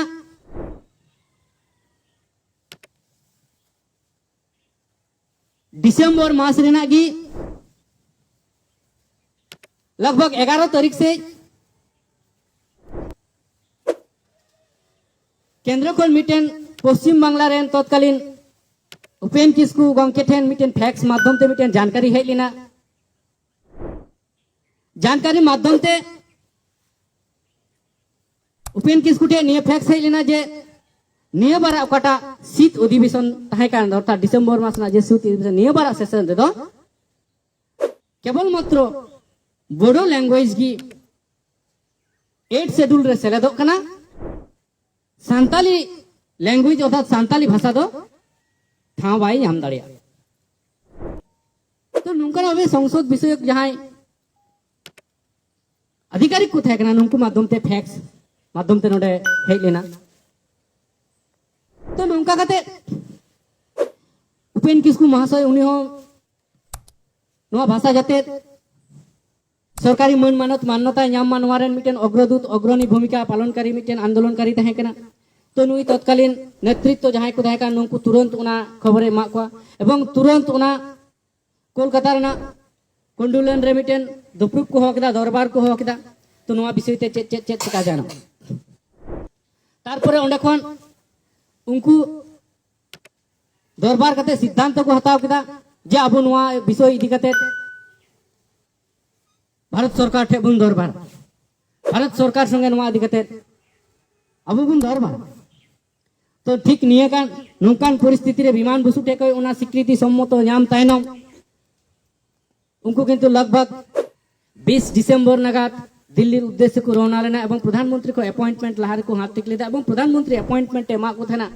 दिसंबर मास रेना की लगभग 11 तारीख से केंद्र को मिटेन पश्चिम बांग्ला रेन तत्कालीन उपेन किस्कू गंके ठेन मिटेन फैक्स माध्यम ते मिटेन जानकारी है लेना जानकारी माध्यम ते उपेन किस्कू ठे निये फैक्स है लेना जे निये बारा ओकाटा शीत अधिवेशन तहे कान अर्थात डिसेंबर मास ना जे शीत अधिवेशन निये बारा सेशन दे दो केवल मात्र बोडो लैंग्वेज की 8 शेड्यूल रे सेलेदो कना सान्ताली लैंग्वेज अर्थात सान्ताली भाषा दो ठाव बाई नाम दाड़िया तो नौका अबे संसद विषयक जहां आधिकारिक को थे नुकु माध्यम ते फैक्स माध्यम ते नोडे हेज लेना तो नौका कते उपेन किस्कू महाशय उनी हो नोआ भाषा जाते सरकारी मन मानत मान्यता नाम मानवारेन मिटेन अग्रदूत अग्रणी भूमिका पालनकारी मिटेन आंदोलनकारी तहे कना तो नुई तत्कालीन नेतृत्व जहां को तहे नुकु तुरंत उना खबर एमा को एवं तुरंत उना कोलकाता रेना कोंडुलन रे मिटेन दुप्रुप को होकदा दरबार को होकदा तो नुआ विषय ते चेत चिका जाना तारपरे ओंडे खन उनको दरबार कते सिद्धांत को हताव किदा जे अब नुआ विषय इदी कते भारत सरकार ठे बुन दरबार भारत सरकार संगे नुआ इदी कते अब बुन दरबार तो ठीक निये कान नौकान परिस्थिति रे विमान बसु टेको उना स्वीकृति सम्मत नाम तायनम उनको किंतु लगभग 20 दिसंबर नागाद दिल्ली उद्देश्य को रवाना लेना एवं प्रधानमंत्री को अपॉइंटमेंट लहार को हाथ टिकलेदा एवं प्रधानमंत्री अपॉइंटमेंट एमा को थना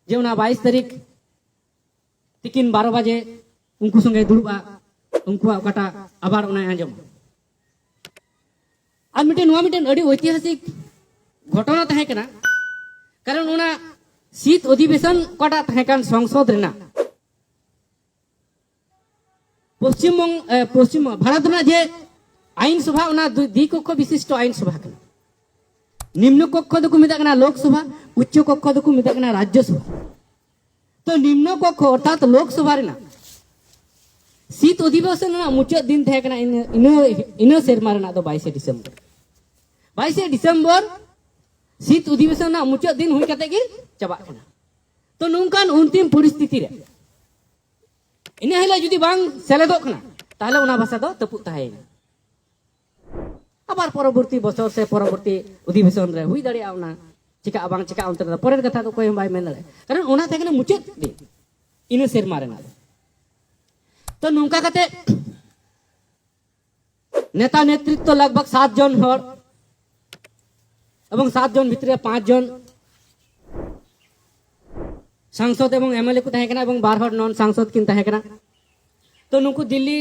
जे उना 22 तारीख तिकिन 12 बजे उनको संगे दुड़बा उनको कटा आबार उना आंजम और मिटेन अड़ी ऐतिहासिक घटना तहे कना कारण उना शीत अधिवेशन कटा तहे कान संसद रेना पश्चिम भारत ना जे आईन सभा उना द्विकक्ष विशिष्ट आईन सभा कना निम्न कक्ष दको मिदा कना लोकसभा उच्च कक्ष दको मिदा कना राज्यसभा तो निम्न कक्ष अर्थात लोकसभा रेना शीत अधिवेशन ना मुचाद दिन थे कना इन सेरमा रेना दो 22 दिसंबर शीत अधिवेशन ना मुचाद दिन हुई कते गे चबा कना तो नोंकान अंतिम परिस्थिति रे इने हेला जुदी बांग सेलेदो कना ताहले उना भाषा दो तपुत ताहेना आबार परवर्ती बছর से परवर्ती अधिवेशन रे हुई दाड़िया उना चिका बांग चिका अंतर परेर कथा तो कोई बाय मेन दाड़े कारण उना थेकना मुचाद दिन इने सेरमा रेना तो नौका कते नेता नेतृत्व लगभग 7 जन हर एवं 7 जन भितरे 5 जन सांसद एवं एमएलए को तहे कना एवं 12 नॉन सांसद किन तहे कना तो नुकु दिल्ली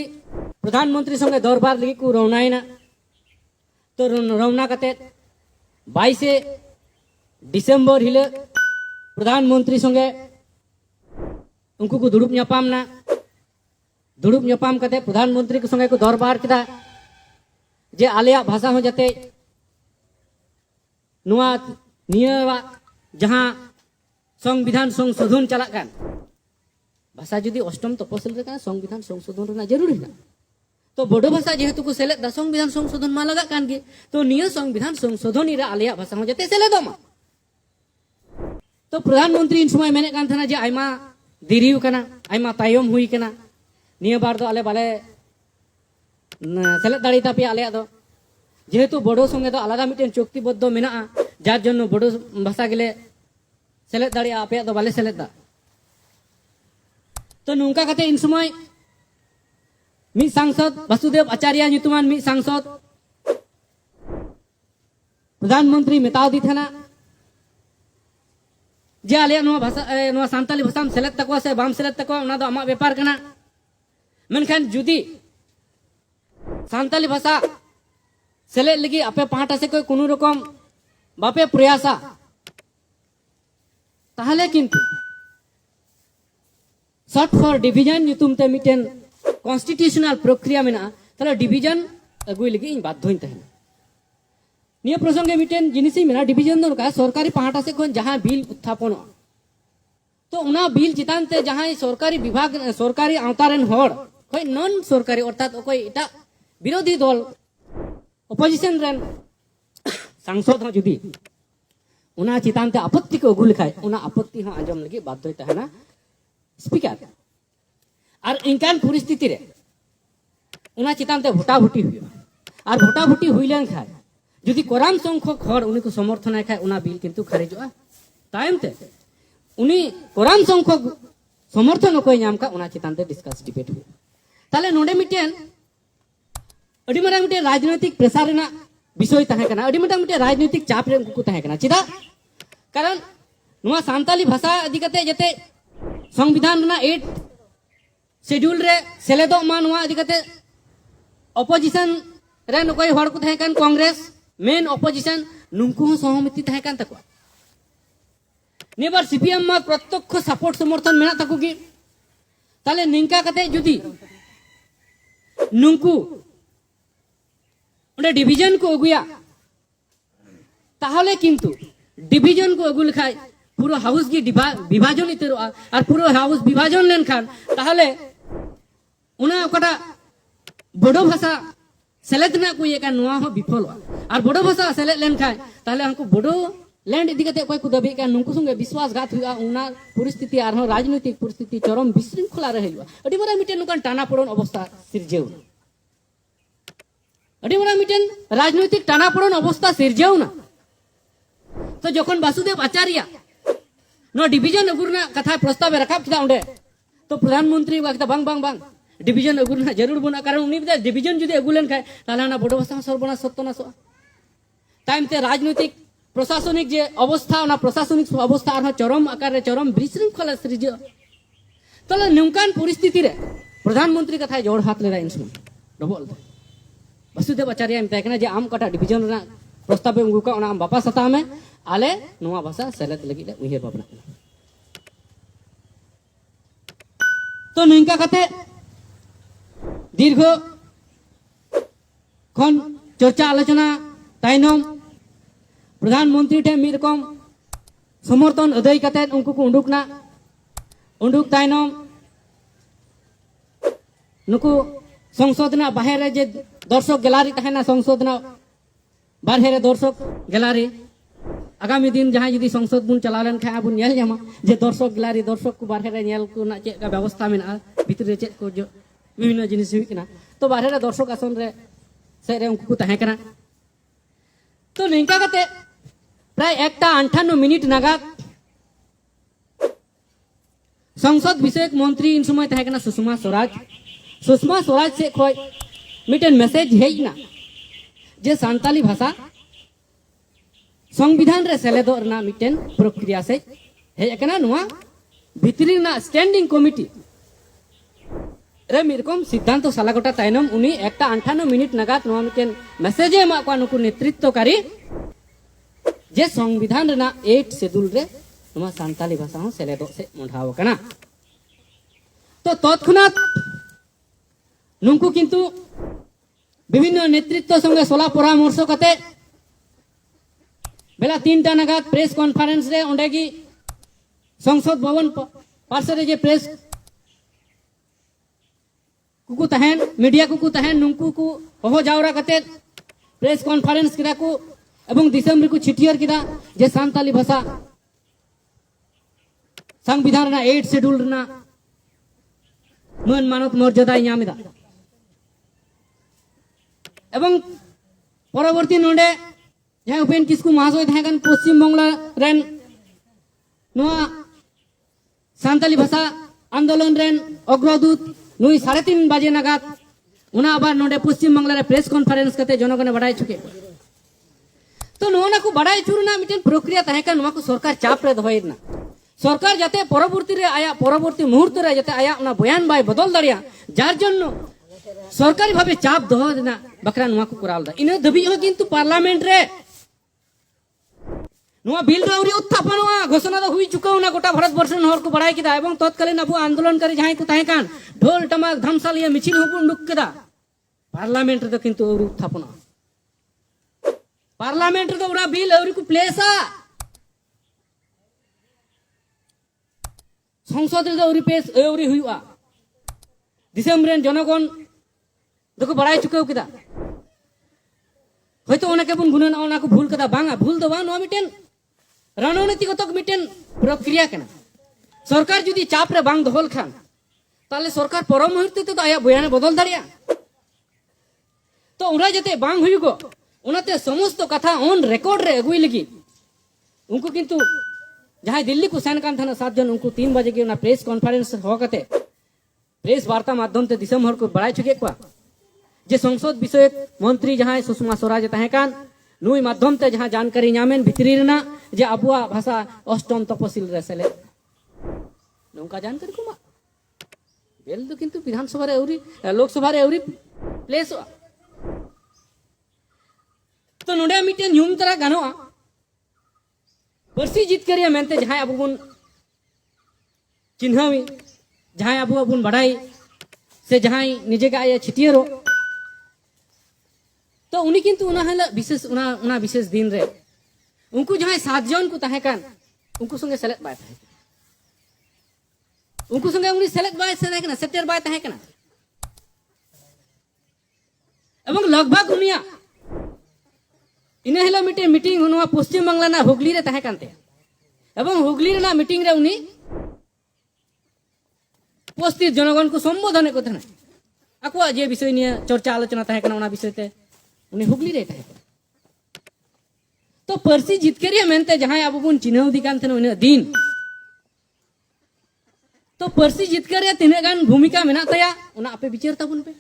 प्रधानमंत्री संगे दरबार लगी को रौनाइना तो रौना कते 22 दिसंबर हिले प्रधानमंत्री संगे उनको को दुड़ुप ᱧᱟᱯᱟᱢ कते प्रधानमंत्री के संगे को दरबार किदा जे आलिया भाषा हो जाते नुआ निया जहां संविधान संशोधन चला कान भाषा जुदी अष्टम तपसिल रे का संविधान संशोधन रे जरूरी ना तो बड़ो भाषा जेहेतु को सेले दा संविधान संशोधन मा लगा कान गे तो निया संविधान संशोधन रे आलिया भाषा हो जाते सेले दमा तो प्रधानमंत्री इन समय मेने कान थना जे आइमा देरिउ कना आइमा तायम हुई कना निया बार दो आले बाले सेलेद दाड़ी तापे आले दो जेहेतु बड़ो संगे दो आलादा मिटेन चुक्तिबद्ध मेना जार जन्नो बड़ो भाषा गेले सेलेद दाड़ी आपे दो बाले सेलेद दा तो नौका कते इन समय मी सांसद वासुदेव आचार्य ᱧᱩᱛᱩᱢᱟᱱ मी सांसद प्रधानमंत्री मेताव दी थना जे आले नो भाषा नो सांताली भाषा सेलेद तको से बाम सेलेद तको उना दो आमा व्यापार कना मेनखान जुदी सांताली भाषा सेलेद लगी आपे पाहाटा से कोई कोनो रकम बापे प्रयासा ताहले किंतु शॉर्ट फॉर डिवीजन ᱧᱩᱛᱩᱢ ते मिटेन कॉन्स्टिट्यूशनल प्रक्रिया मेना ताले डिवीजन अगुई लगी इन बाध्य तहना निया प्रसंगे मिटेन जिनिस मेना डिवीजन दो का सरकारी पाहाटा से कोन जहां बिल उत्थापन तो उना बिल चितान ते जहां सरकारी विभाग सरकारी आवतारेन होड़ कोई नॉन सरकारी अर्थात कोई एटा विरोधी दल अपोजिशन रेन सांसद हो जुदी उना चितान ते आपत्ति को अगु लिखाय उना आपत्ति हो आंजम लगी बाध्य तहना स्पीकर और इनकान परिस्थिति रे उना चितान ते भोटाभुटी हुई और भोटाभुटी हुई लेन खाय जुदी कोराम संख्यक हर उनी को समर्थन खाय उना बिल किंतु खारिजोआ तायम ते उनी कोराम संख्यक समर्थन को नाम का उना चितान ते डिस्कस डिबेट हुई ताले नोडे मिटेन अडी मारा मिटे राजनीतिक प्रेसार रेना विषय तहे कना अडी मिटे राजनीतिक चाप रे को तहे कना चिदा कारण नुआ सांताली भाषा इदी कते जते संविधान रेना 8 शेड्यूल रे सेलेदो मा नुआ इदी कते अपोजिशन रेन कोई हड़ को तहे कान कांग्रेस मेन अपोजिशन नुंकु हो सहमति तहे कान तको नेबार सीपीएम मा प्रत्यक्ष सपोर्ट समर्थन मेना तको गी ताले निंका कते जुदी नुंकु उन्हें डिवीजन को अगुया ताहले किंतु डिवीजन को अगुल खाय पूरा हाउस की विभाजन इतरो और पूरा हाउस विभाजन लेन खान ताहले उन्हें ओकटा बड़ो भाषा सेलेद ना को ये का नुआ हो विफल और बड़ो भाषा सेलेद लेन खाय ताहले हमको बड़ो लैंड इदी कते कोई को दबे का नुंकु संगे विश्वासघात हुआ उना परिस्थिति आर राजनीतिक परिस्थिति चरम विशृंखला रहे हुआ अडी बड़ा मिटेन नुकान टाना पड़न अवस्था सिरजेउ अडी बड़ा मिटेन राजनीतिक टाना पड़न अवस्था सिरजेउ ना तो जखन वासुदेव आचार्य नो डिवीजन अगुरना कथा प्रस्ताव रखाब किदा उंडे तो प्रधानमंत्री वाकता बांग बांग बांग डिवीजन अगुरना जरूर बना कारण उनी बिदा डिवीजन जुदी अगुलेन खाय ताले ना बड़ो भाषा सर्वनाश सत्तनाश टाइम ते राजनीतिक प्रशासनिक जे अवस्था ना प्रशासनिक अवस्था आर चरम आकार रे चरम विशृंखला सृज तले नंकान परिस्थिति रे प्रधानमंत्री कथा जोड़ हाथ लेरा इनसुन डबल वसुदेव आचार्य एम तकना जे आम कटा डिवीजन रे प्रस्ताव उंगु का ओना आम बापा सता में आले नोआ भाषा सेलेत लगी ले उहेर बाबना तो निंका कते दीर्घ खन चर्चा आलोचना ताइनम प्रधानमंत्री ठे मिद रकम समर्थन अदय कते उनको को उंडुकना उंडुक ताइनम नुकु संसद ना बाहर जे दर्शक गैलरी तहना संसद ना बाहर दर्शक गैलरी आगामी दिन जहाँ यदि संसद बुन चला लेन खाय बुन नेल जामा जे दर्शक गैलरी दर्शक को बाहर नेल को ना चेक का व्यवस्था मेना भीतर रे चेक को जो विभिन्न जिनिस हुई कना तो बाहर दर्शक आसन रे से रे उनको को तहे कना तो निंका कते प्राय 1:58 मिनिट नागा संसद विषयक मंत्री इन समय तहे कना सुषमा स्वराज से खोय मिटन मैसेज हेजना जे सांताली भाषा संविधान रे सेलेदो रना मिटन प्रक्रिया से हेकना नुआ भितरी ना स्टैंडिंग कमिटी रे मिरकम सिद्धांत सालागोटा ताइनम उनी 1:58 मिनिट नागात नुआ मिटन मैसेज एमा को नुकु नेतृत्वकारी जे संविधान रेना 8 शेड्यूल रे नुआ सांताली भाषा हो सेलेदो से मोढाव कना तो तत्क्षणात नुंकु किंतु विभिन्न नेतृत्व संगे सोला परामर्श कते बेला 3टा नागात प्रेस कॉन्फ्रेंस रे ओंडेगी संसद भवन पार्श्व जे प्रेस कुकु तहन मीडिया कुकु तहन नुंकु को हो जावरा कते प्रेस कॉन्फ्रेंस किदा को एवं दिसंबर को छिटियर किदा जे सांताली भाषा संविधान ना 8 शेड्यूल ना मान मानत मर्यादा यामिदा एवं परवर्ती नोडे जहाँ उपेन किसकु महाशय तहन पश्चिम बंगला रेन नोआ सांताली भाषा आंदोलन रेन अग्रदूत नुई 3:30 बजे नागात उना आबार नोडे पश्चिम बंगला रे प्रेस कॉन्फ्रेंस कते जनगण बड़ाई चुके तो नोना को बड़ाई चुरना मिटन प्रक्रिया तहका नोआ को सरकार चाप रे दहोयना सरकार जाते परवर्ती रे आया परवर्ती मुहूर्त रे जाते आया उना बयान बाय बदल दाड़िया जार जन्नो सरकारी भावे चाप दहो देना बकरा नोआ को करालदा इना दबी हो किंतु पार्लियामेंट रे नोआ बिल राउरी उत्थापनवा घोषणा दो हुई चुका ना गोटा भारत वर्ष हर को बड़ाई किदा एवं तत्कालीन अबु आंदोलनकारी जहां को तहे कान ढोल टमाक धमसालिया मिছিল हो उंडुक किदा पार्लियामेंट रे किंतु औरी उत्थापना पार्लियामेंट रे उरा बिल औरी को प्लेसा संसद रे औरी पेश औरी हुआ दिसंबर जनगण देखो बड़ाई चुका किदा হয়তো অনেকে বুন গুণন অনাকো ভুল কথা বাঙা ভুল দবা নো মিটেন রণনীতিগত মিটেন প্রক্রিয়া কেনা সরকার যদি চাপ রে বাং দহল খান তাহলে সরকার পর মুহূর্তে তো আয়া বয়ানে বদল দাঁড়িয়া তো ওরা যেতে বাং হইগো ওনাতে সমস্ত কথা অন রেকর্ড রে এগুই লাগি উनको কিন্তু जहां दिल्ली को सेन कान थाना 7 जन उनको 3 बजे के ना प्रेस कॉन्फ्रेंस होकते प्रेस वार्ता माध्यम ते दिसंबर को बड़ाई चुके को जे संसद विषय मंत्री जहां सुषमा स्वराज तहकान नुई माध्यम ते जहां जानकारी नामेन भितरी रेना जे अबुआ भाषा अष्टम तपसिल रेसेले नौका जानकारी कुमा बेल तो किंतु विधानसभा रे औरी लोकसभा रे औरी प्लेस तो नोडे मिटेन ह्यूम तरा गानोआ पर्सी जितकारिया मेनते जहां अबो बुन चिन्हावी जहां अबो बुन बड़ाई से जहां निजे का आया छिटियरो तो उनी किंतु उना विशेष दिन रे उनको जहां 7 जन को तहेकान उनको संगे सेलेक्ट बाय तहे उनको संगे उनी सेलेक्ट बाय तहेकना सेटर बाय तहेकना एवं लगभग उनिया इने हिला मिटे मीटिंग हुआ पश्चिम बांग्ला ना हुगली रे तहेकानते एवं हुगली रे ना मीटिंग रे उनी उपस्थित जनगण को संबोधन को थना अको जे विषय निये चर्चा आलोचना तहेकना उना विषय ते उनी हुगली रे तहेकना तो पर्सी जितकारिया मेनते जहां अब बुन चिन्हाव दिकान थे उन्हें दिन तो पर्सी जितकारिया तिने गान भूमिका मेना तया उना आपे विचार ताबुन पे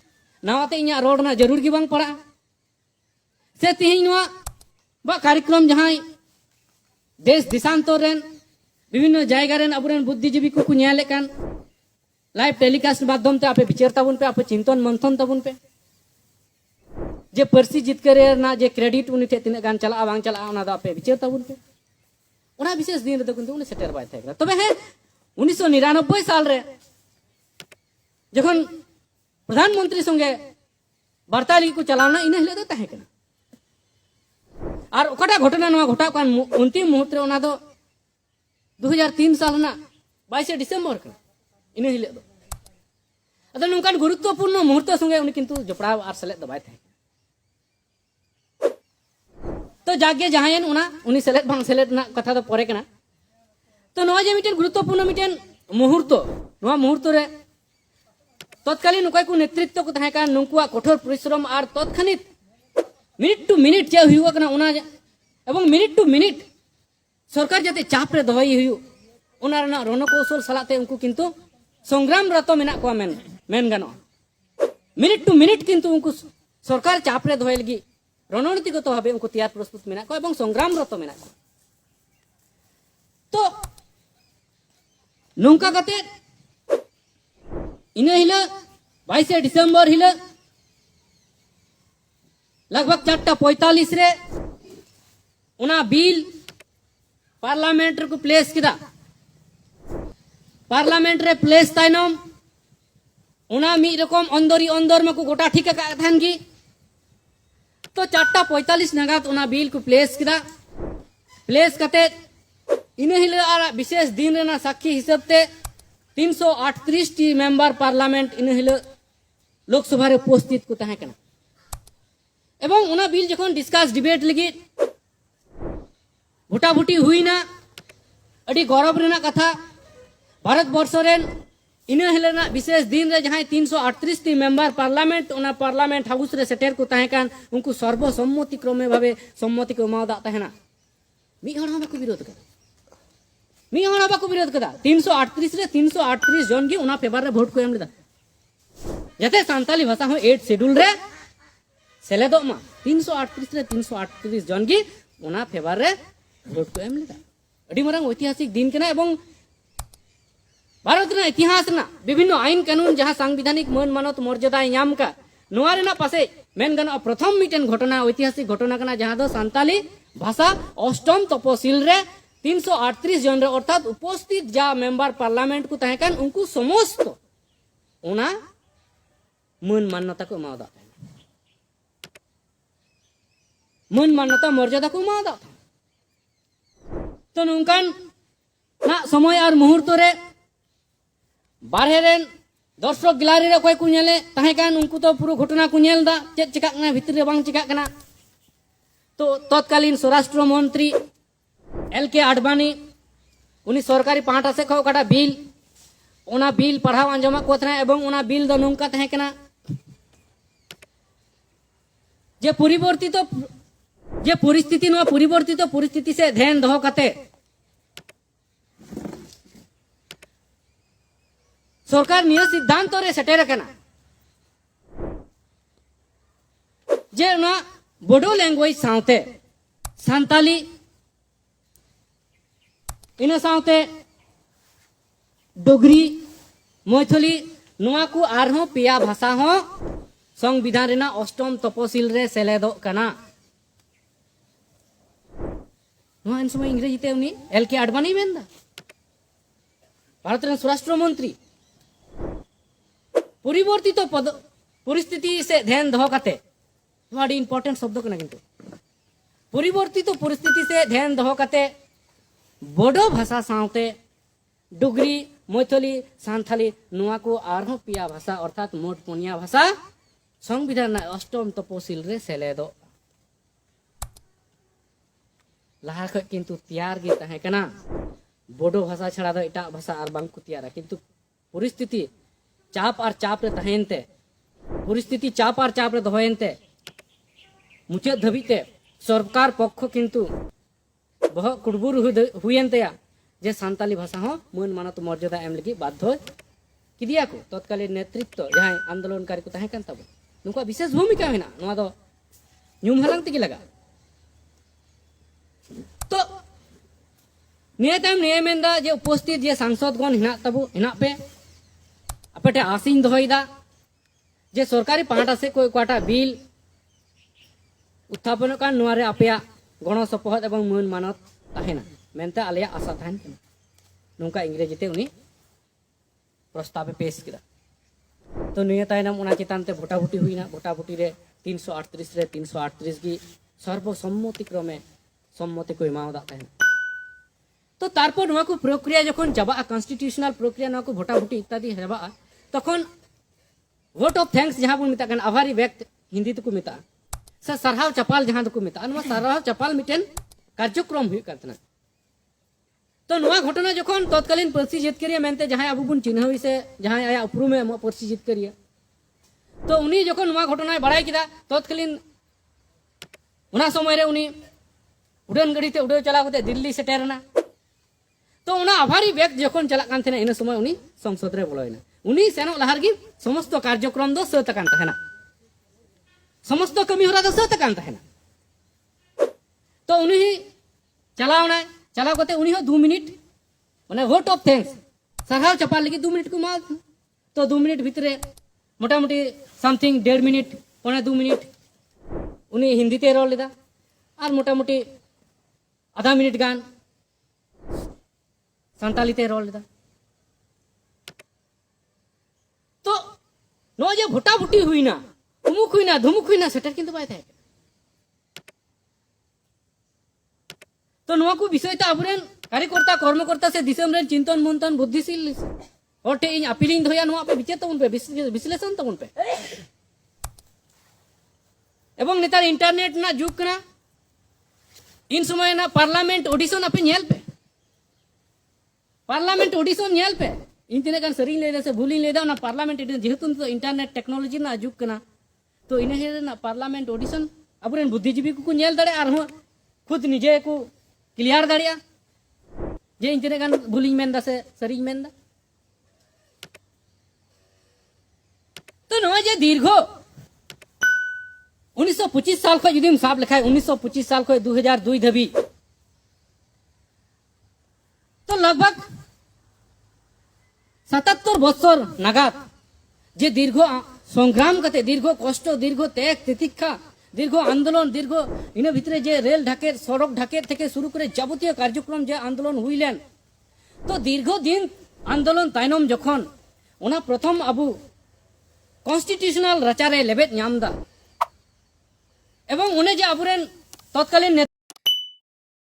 नावाते इन्या रोड ना जरूर की बांग पड़ा से तिहिन नोआ बा कार्यक्रम जहां देश दिशांतर रेन विभिन्न जायगा रेन अबुरेन बुद्धिजीवी को कुन्याले कान लाइव टेलीकास्ट माध्यम ते आपे विचार ताबुन पे आपे चिंतन मंथन ताबुन पे जे पर्सी जितकारिया ना जे क्रेडिट उनी थे तिने गान चला बांग चला उना दा पे विचार ताबुन पे उना विशेष दिन रे किंतु उनी सेटर बाय थेकरा तबे है 1999 साल रे जखन प्रधानमंत्री संगे वार्ता लगी को चलाना इने हले दो तहे कना और ओकटा घटना नवा घटा कान अंतिम मुहूर्त रे उना दो 2003 साल ना 22 डिसेंबर का इने हले दो अदो नोंकान गुरुत्वपूर्ण मुहूर्त संगे उनी किंतु जपड़ा आर सेलेद दो बाय थे तो जागे जहायन उना उनी सेलेद भांग सेलेद ना कथा दो परे कना तो नवा जे मिटेन गुरुत्वपूर्ण मिटेन मुहूर्त नवा मुहूर्त रे तत्कालीन उकाय को नेतृत्व को तहे कान नुकुआ कठोर परिश्रम और तत्क्षणिक मिनिट टू मिनिट जे हुआ कना उना एवं मिनिट टू मिनिट सरकार जाते चाप रे दवाई हुई उना रना रणकौशल सलाते उनको किंतु संग्राम रतो मेना को मेन गानो मिनिट टू मिनिट किंतु उनको सरकार चाप रे दवाई लगी रणनीतिगत भावे उनको तैयार प्रस्तुत मेना को एवं संग्राम रतो मेना को तो नौका कते इने हिला 22 डिसेंबर हिला लगभग 4:45 रे उना बिल पार्लियामेंट को प्लेस किदा पार्लियामेंट रे प्लेस ताइनम उना मी रकम अंदरी अंदर में को गोटा ठीक का थान की तो 4:45 नगात उना बिल को प्लेस किदा प्लेस कते इने हिला विशेष दिन रेना साक्षी हिसाब ते 338 टी मेंबर पार्लियामेंट इन हिलो लोकसभा रे उपस्थित को तहे कना एवं उना बिल जखन डिस्कस डिबेट लगी भुटाभुटी हुई ना अड़ी गौरव रेना कथा भारत वर्ष रेन इन हिलेना विशेष दिन रे जहां 338 टी मेंबर पार्लियामेंट उना पार्लियामेंट हाउस रे सेटेर को तहे कान उनको सर्वसम्मति क्रमे भावे सम्मति को मादा तहेना मी हण हम को विरोध कर मी हण बाको विरोध कदा 338 रे 338 जन की उना पेपर रे वोट को एम लेदा जते सांताली भाषा हो 8 शेड्यूल रे सेलेदो मा 338 रे 338 जन की उना पेपर रे वोट को एम लेदा अडी मरंग ऐतिहासिक दिन केना एवं भारत रे इतिहास ना विभिन्न आईन कानून जहां संवैधानिक मान मानत मर्यादा नाम का नोआ रेना पासे मेन गन प्रथम मिटेन घटना ऐतिहासिक घटना कना जहां दो सांताली भाषा अष्टम तपसील रे 338 जन रे अर्थात उपस्थित जा मेंबर पार्लियामेंट को तहे कान उनको समस्त उना मान मान्यता को मादा मान मान्यता मर्यादा को मादा तो नौकान ना समय और मुहूर्त रे बारहे रेन दर्शक गिलारी रे कोई को नेले तहे कान उनको तो पूरा घटना को नेल दा चेक चिका कना भीतर रे बांग चिका कना तो तत्कालीन स्वराष्ट्र मंत्री एल.के. आडवाणी उनी सरकारी पाहटा से कटा बिल ओना बिल पढ़ाव आंजमा को थना एवं ओना बिल द नौका तहे कना जे परिस्थिति से ध्यान दहो कते सरकार निय सिद्धांत रे सेटेर कना जे ना बोडो लैंग्वेज साउते सांताली इन साउते डोगरी मैथिली नुआ को आरहों पिया भाषा हो संविधान रेना अष्टम तपसील रे सेलेदो कना ᱱᱚᱣᱟ ᱩᱱ ᱥᱚᱢᱚᱭ ᱤᱝᱨᱮᱡᱤ ᱛᱮ ᱩᱱᱤ एल के आडवाणी ᱢᱮᱱᱫᱟ भारत स्वराष्ट्र मंत्री परिवर्तित पद परिस्थिति से ध्यान दहो काते बड़ी इंपॉर्टेंट शब्द कना किंतु परिवर्तित परिस्थिति से ध्यान दहो काते बोडो भाषा साउते डुगरी मैथिली सांथाली नुआ को आरहो पिया भाषा अर्थात मोट पुनिया भाषा संविधान अष्टम तपोशिल रे सेलेदो लहा ख किंतु तैयार गे तहे कना बोडो भाषा छड़ा दो एटा भाषा और बांग को तैयार किंतु परिस्थिति चाप और चाप रे तहेनते परिस्थिति चाप और चाप रे दोहेनते मुचाद धबीते सरकार पक्ष किंतु बह कुड़बुर हुएनतया जे सांताली भाषा हो मन मानत मर्यादा एम लगी बाध्य किदिया को तत्कालीन नेतृत्व जहां आंदोलनकारी को तहे कन तब नुका विशेष भूमिका मेना नोआ दो ᱧᱩᱢ ᱦᱟᱞᱟᱝ ᱛᱮᱜᱮ ᱞᱟᱜᱟ तो निये तायम निये मेंदा जे उपस्थित जे सांसद गण हिना तबु हिना पे अपेटे आसिन दोहइदा जे सरकारी पाहटा से कोई क्वाटा बिल उत्थापन कान नुआरे अपेया गण सपोहद एवं मन मानत ताहेना मेनते आलेया आशा ताहेन कना नुका इंग्रेजी ते उनी प्रस्ताव पेश किदा तो निये तायनम उना चितान ते भोटाभुटी हुईना भोटाभुटी रे 338 रे 338 की सर्वसम्मति क्रमे सम्मति को एमावदा ताहेन तो तारपर नुआ को प्रक्रिया जखन जाबा कॉन्स्टिट्यूशनल प्रक्रिया नुआ को भोटाभुटी इत्यादि हेबा तखन वोट ऑफ थैंक्स जहां बन मिता आभारी व्यक्त हिंदी तको मिता से सरहाव चपाल जहां तको मिता नुआ सरहाव चपाल मिटेन कार्यक्रम हुई करतना तो नुआ घटना जखन तत्कालीन पर्सी जितकरिया मेनते जहां अबु बुन चिन्हवी से जहां आया उपरुमे म पर्सी जितकरिया तो उनी जखन नुआ घटना बड़ाई किदा तत्कालीन उना समय रे उनी उड़न गड़ी ते उड़े चला कते दिल्ली सेटेरना तो उना आभारी व्यक्त जखन चला कान थेना इन समय उनी संसद रे बोलयना उनी सेनो लहार गी समस्त कार्यक्रम दो सत कान तहेना समस्त कमी होरा दो सत कान तहेना तो उनी चलावना चलाव कते उनी हो 2 मिनट माने वोट ऑफ थैंक्स सरहाव चपाल लगी 2 मिनट को मा तो 2 मिनट भितरे मोटामोटी समथिंग 1.5 मिनट पौने 2 मिनट उनी हिंदी ते रोल लेदा और मोटामोटी आधा मिनट गान सांताली ते रोल लेदा तो नो जे भोटाभुटी हुईना धुमुक हुईना सेटर किंतु बाय थाय तो नुआ को विषय ता अबरेन कार्यकर्ता कर्मकर्ता से दिसम रेन चिंतन मंथन बुद्धिशील ओटे इन अपीलिंग धोया नुआ पे विचेर तबन पे विश्लेषण तबन पे एवं नेतार इंटरनेट ना जुग कना इन समय ना पार्लियामेंट ऑडिशन अपे नेल पे पार्लियामेंट ऑडिशन नेल पे इन तिने कान सरी लेदा से भूली लेदा ना पार्लियामेंट जेहेतु तो इंटरनेट टेक्नोलॉजी ना जुग कना तो इने हे ना पार्लियामेंट ऑडिशन अबरेन बुद्धिजीवी को नेल दड़े आर खुद निजे को क्लियर दाड़िया जे इन तिने कान भूली मेनदा से सरी मेनदा तो नो जे दीर्घ 1925 साल खो जुदी साब लिखा 1925 साल खो 2002 धबी तो लगभग 77 बছর नागात जे दीर्घ संग्राम कते दीर्घ कष्ट दीर्घ त्याग तितिक्षा दीर्घ आंदोलन दीर्घ इन भितरे जे रेल ढाकेर सड़क ढाकेर थेके शुरू करे जाबतीय कार्यक्रम जे आंदोलन हुईलेन तो दीर्घ दिन आंदोलन तायनम जखन ओना प्रथम अबु कॉन्स्टिट्यूशनल रचारे लेबेद नामदा एवं उन्हें जे अबुरेन तत्कालीन